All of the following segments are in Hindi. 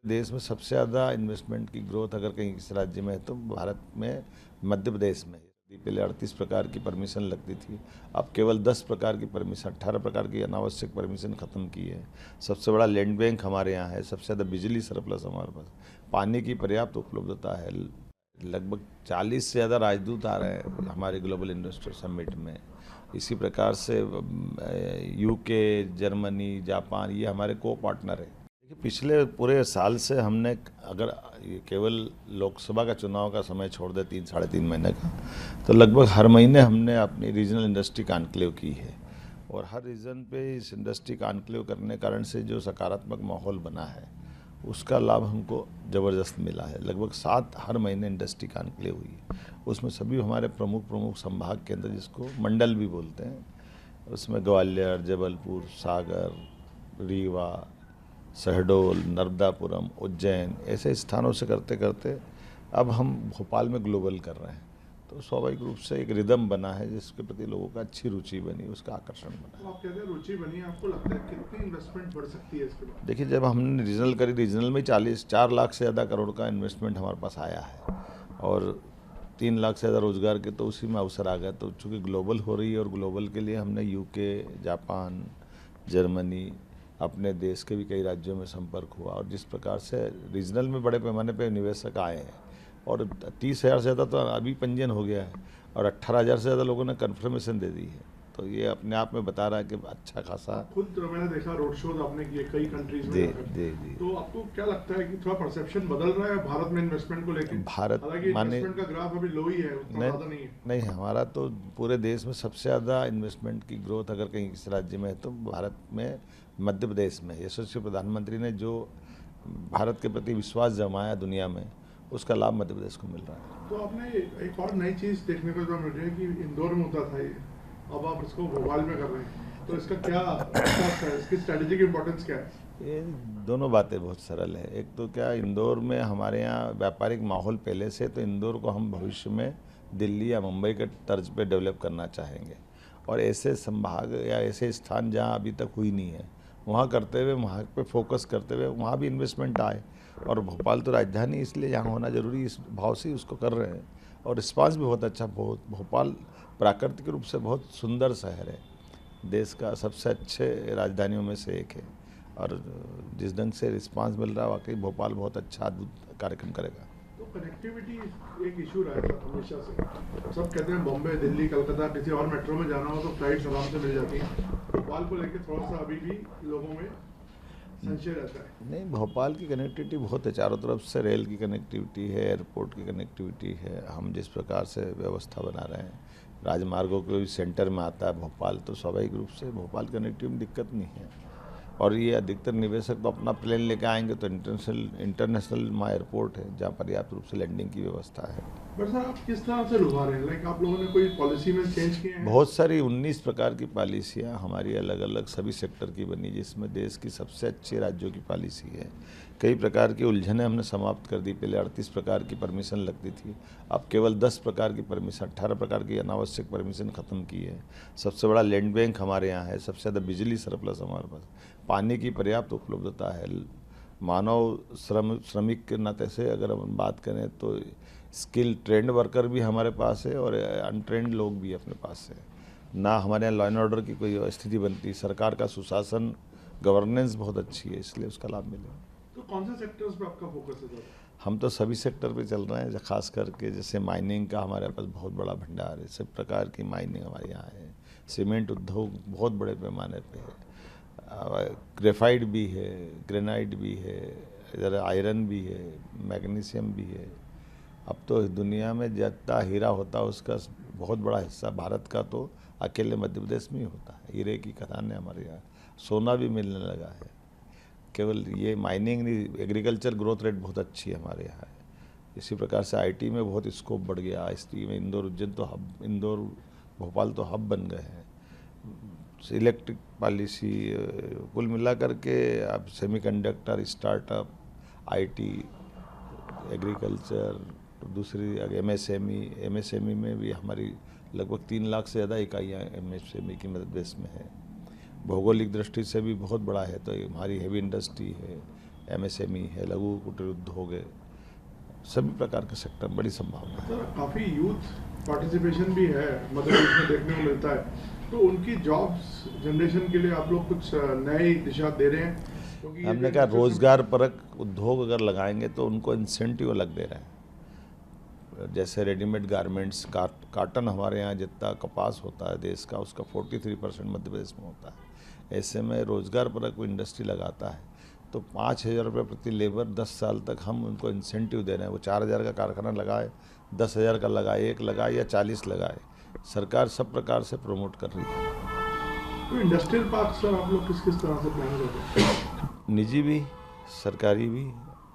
देश में सबसे ज़्यादा इन्वेस्टमेंट की ग्रोथ अगर कहीं किसी राज्य में है तो भारत में मध्य प्रदेश में है। पहले 38 प्रकार की परमिशन लगती थी, अब केवल 10 प्रकार की परमिशन, 18 प्रकार की अनावश्यक परमिशन ख़त्म की है। सबसे बड़ा लैंड बैंक हमारे यहाँ है, सबसे ज़्यादा बिजली सरप्लस हमारे पास, पानी की पर्याप्त उपलब्धता है। लगभग 40 से ज़्यादा राजदूत आ रहे हैं हमारे ग्लोबल इन्वेस्टर समिट में। इसी प्रकार से यूके, जर्मनी, जापान ये हमारे को पार्टनर है। देखिए, पिछले पूरे साल से हमने, अगर ये केवल लोकसभा का चुनाव का समय छोड़ दे 3-3.5 महीने का, तो लगभग हर महीने हमने अपनी रीजनल इंडस्ट्री कॉन्क्लेव की है। और हर रीजन पे इस इंडस्ट्री कॉन्क्लेव करने कारण से जो सकारात्मक माहौल बना है उसका लाभ हमको ज़बरदस्त मिला है। लगभग 7 हर महीने इंडस्ट्री कॉन्क्लेव हुई है। उसमें सभी हमारे प्रमुख प्रमुख संभाग केंद्र, जिसको मंडल भी बोलते हैं, उसमें ग्वालियर, जबलपुर, सागर, रीवा, शहडोल, नर्मदापुरम, उज्जैन, ऐसे स्थानों से करते करते अब हम भोपाल में ग्लोबल कर रहे हैं। तो स्वाभाविक रूप से एक रिदम बना है जिसके प्रति लोगों का अच्छी रुचि बनी, उसका आकर्षण बना। तो आप कहते हैं रुचि बनी, आपको लगता है कितनी इन्वेस्टमेंट बढ़ सकती है इसके बाद? देखिए, जब हमने रीजनल करी, रीजनल में 4 लाख से ज़्यादा करोड़ का इन्वेस्टमेंट हमारे पास आया है और 3 लाख से ज़्यादा रोजगार के तो उसी में अवसर आ गए। तो चूँकि ग्लोबल हो रही है और ग्लोबल के लिए हमने यूके, जापान, जर्मनी, अपने देश के भी कई राज्यों में संपर्क हुआ। और जिस प्रकार से रीजनल में बड़े पैमाने पर निवेशक आए हैं और 30,000 से ज़्यादा तो अभी पंजीयन हो गया है और 18,000 से ज़्यादा लोगों ने कन्फर्मेशन दे दी है। तो ये अपने आप में बता रहा है कि अच्छा खासा। खुद मैंने देखा रोड शोज आपने किए कई कंट्रीज में जी जाकर। जी जी। तो आपको क्या लगता है कि थोड़ा परसेप्शन बदल रहा है भारत में इन्वेस्टमेंट को लेकर? भारत हालांकि माने इन्वेस्टमेंट का ग्राफ अभी लो ही है, उतना नहीं, ज़्यादा नहीं है। नहीं, हमारा तो पूरे देश में सबसे ज़्यादा इन्वेस्टमेंट की ग्रोथ अगर कहीं किसी राज्य में है तो भारत में मध्य प्रदेश में। यशस्वी प्रधानमंत्री ने जो भारत के प्रति विश्वास जमाया दुनिया में, उसका लाभ मध्य प्रदेश को मिल रहा है। तो आपने एक और नई चीज़ देखने को जो मिल रही है कि इंदौर में होता था ये, अब आप इसको भोपाल में कर रहे हैं, तो इसका क्या इसकी स्ट्रेटेजिक इंपॉर्टेंस क्या है? ये दोनों बातें बहुत सरल है। एक तो क्या, इंदौर में हमारे यहाँ व्यापारिक माहौल पहले से, तो इंदौर को हम भविष्य में दिल्ली या मुंबई के तर्ज पे डेवलप करना चाहेंगे। और ऐसे संभाग या ऐसे स्थान जहाँ अभी तक हुई नहीं है, वहाँ करते हुए, वहाँ पे फोकस करते हुए वहाँ भी इन्वेस्टमेंट आए। और भोपाल तो राजधानी, इसलिए यहाँ होना जरूरी, इस भाव से उसको कर रहे हैं। और रिस्पांस भी बहुत अच्छा। भोपाल प्राकृतिक रूप से बहुत सुंदर शहर है, देश का सबसे अच्छे राजधानियों में से एक है। और जिस ढंग से रिस्पांस मिल रहा है, वाकई भोपाल बहुत अच्छा अद्भुत कार्यक्रम करेगा। तो कनेक्टिविटी एक इशू रहा है हमेशा से। सब कहते हैं बॉम्बे, दिल्ली, कलकत्ता, किसी और मेट्रो में जाना हो तो फ्लाइट्स आराम से मिल जाती हैं। भोपाल को लेकर थोड़ा सा अभी भी लोगों में संशय रहता है। नहीं, भोपाल की कनेक्टिविटी बहुत है, चारों तरफ से रेल की कनेक्टिविटी है, एयरपोर्ट की कनेक्टिविटी है। हम जिस प्रकार से व्यवस्था बना रहे हैं, राजमार्गों के भी सेंटर में आता है भोपाल, तो स्वाभाविक रूप से भोपाल कनेक्टिविटी में दिक्कत नहीं है। और ये अधिकतर निवेशक तो अपना प्लेन लेकर आएंगे, तो इंटरनेशनल वहाँ एयरपोर्ट है जहाँ पर्याप्त रूप से लैंडिंग की व्यवस्था है। बट सर, आप किस तरह से लुभा रहे हैं? लाइक आप लोगों ने कोई पॉलिसी में चेंज किए हैं? बहुत सारी 19 प्रकार की पॉलिसियाँ हमारी अलग अलग सभी सेक्टर की बनी, जिसमें देश की सबसे अच्छे राज्यों की पॉलिसी है। कई प्रकार की उलझनें हमने समाप्त कर दी। पहले 38 प्रकार की परमिशन लगती थी, अब केवल 10 प्रकार की परमिशन, 18 प्रकार की अनावश्यक परमिशन ख़त्म की है। सबसे बड़ा लैंड बैंक हमारे यहाँ है, सबसे ज़्यादा बिजली सरप्लस हमारे पास, पानी की पर्याप्त उपलब्धता है। मानव श्रमिक के नाते से अगर हम बात करें तो स्किल ट्रेंड वर्कर भी हमारे पास है और अनट्रेंड लोग भी अपने पास है ना। हमारे यहाँ लॉ एंड ऑर्डर की कोई स्थिति बनती, सरकार का सुशासन, गवर्नेंस बहुत अच्छी है, इसलिए उसका लाभ मिलेगा। तो कौन से सेक्टर्स पे आपका फोकस है सर? हम तो सभी सेक्टर पे चल रहे हैं, खास करके जैसे माइनिंग का हमारे पास बहुत बड़ा भंडार है, सब प्रकार की माइनिंग हमारे यहाँ है। सीमेंट उद्योग बहुत बड़े पैमाने पे है, ग्रेफाइट भी है, ग्रेनाइट भी है, इधर आयरन भी है, मैग्नीशियम भी है। अब तो दुनिया में जितना हीरा होता है उसका बहुत बड़ा हिस्सा भारत का तो अकेले मध्य प्रदेश में ही होता है। हीरे की खदान है हमारे यहाँ, सोना भी मिलने लगा है। केवल ये माइनिंग नहीं, एग्रीकल्चर ग्रोथ रेट बहुत अच्छी है हमारे यहाँ। इसी प्रकार से आईटी में बहुत स्कोप बढ़ गया। आईटी में इंदौर, उज्जैन तो हब, इंदौर भोपाल तो हब बन गए हैं। इलेक्ट्रिक पॉलिसी, कुल मिलाकर के अब सेमीकंडक्टर, स्टार्टअप, आईटी, एग्रीकल्चर, दूसरी एमएसएमई में भी हमारी लगभग 3 लाख से ज़्यादा इकाइयाँ एमएसएमई की मध्य प्रदेश में है। भौगोलिक दृष्टि से भी बहुत बड़ा है, तो हमारी हेवी इंडस्ट्री है, MSME है, लघु कुटीर उद्योग है, सभी प्रकार के सेक्टर बड़ी संभावना है। सर काफ़ी यूथ पार्टिसिपेशन भी है मध्य प्रदेश में देखने को मिलता है, तो उनकी जॉब्स जनरेशन के लिए आप लोग कुछ नई दिशा दे रहे हैं? क्योंकि ये हमने जो कहा industry- रोजगार परक उद्योग अगर लगाएंगे तो उनको इंसेंटिव अलग दे रहे हैं। जैसे रेडीमेड गारमेंट्स, काटन हमारे यहाँ जितना कपास होता है देश का, उसका 43% मध्य प्रदेश में होता है। ऐसे में रोजगार परक कोई इंडस्ट्री लगाता है तो 5,000 रुपये प्रति लेबर 10 साल तक हम उनको इंसेंटिव दे रहे हैं। वो 4,000 का कारखाना लगाए, 10,000 का लगाए, 1 लगाए या 40 लगाए, सरकार सब प्रकार से प्रमोट कर रही है। तो इंडस्ट्रियल पार्क सर आप लोग किस किस तरह से प्लान कर रहे हैं? निजी भी, सरकारी भी,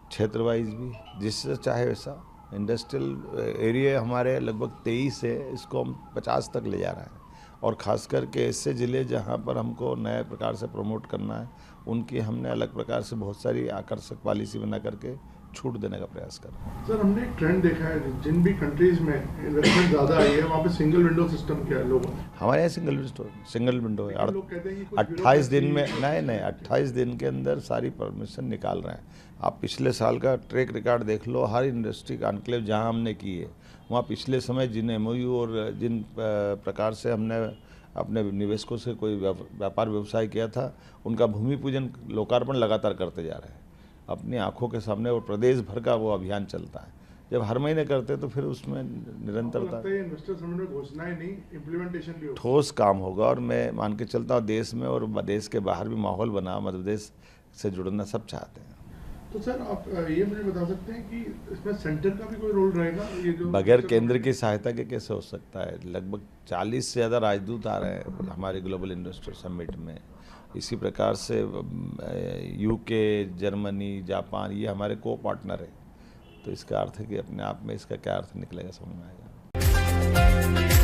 क्षेत्र वाइज भी, जिससे चाहे वैसा। इंडस्ट्रियल एरिया हमारे लगभग 23 है, इसको हम 50 तक ले जा रहे हैं। और ख़ास करके ऐसे ज़िले जहाँ पर हमको नए प्रकार से प्रमोट करना है, उनकी हमने अलग प्रकार से बहुत सारी आकर्षक पॉलिसी बना करके छूट देने का प्रयास कर रहे हैं। सर हमने एक ट्रेंड देखा है, जिन भी कंट्रीज में इन्वेस्टमेंट ज़्यादा आई है वहाँ पे सिंगल विंडो सिस्टम किया है लोगों ने। हमारे यहाँ सिंगल विंडो है। लेकिन लोग कहते हैं कि कुछ 28 दिन में bureaucracy- नहीं 28 दिन के अंदर सारी परमिशन निकाल रहे हैं। आप पिछले साल का ट्रैक रिकॉर्ड देख लो, हर इंडस्ट्री का एनक्लेव जहाँ हमने की है वहाँ पिछले समय जिन MOU और जिन प्रकार से हमने अपने निवेशकों से कोई व्यापार व्यवसाय किया था, उनका भूमि पूजन लोकार्पण लगातार करते जा रहे हैं अपनी आंखों के सामने। और प्रदेश भर का वो अभियान चलता है। जब हर महीने करते तो फिर उसमें निरंतरता, लगता है इन्वेस्टर समिट में घोषणाएं नहीं, इम्प्लीमेंटेशन भी हो। ठोस काम होगा। और मैं मान के चलता हूँ देश में और देश के बाहर भी माहौल बना, मध्य प्रदेश से जुड़ना सब चाहते हैं। तो सर आप ये मुझे बता सकते हैं कि इसमें सेंटर का भी कोई रोल रहेगा? ये जो बगैर केंद्र की सहायता के कैसे हो सकता है? लगभग 40 से ज़्यादा राजदूत आ रहे हैं हमारे ग्लोबल इन्वेस्टर समिट में। इसी प्रकार से UK, जर्मनी, जापान, ये हमारे को पार्टनर है। तो इसका अर्थ है कि अपने आप में इसका क्या अर्थ निकलेगा समझ में आएगा।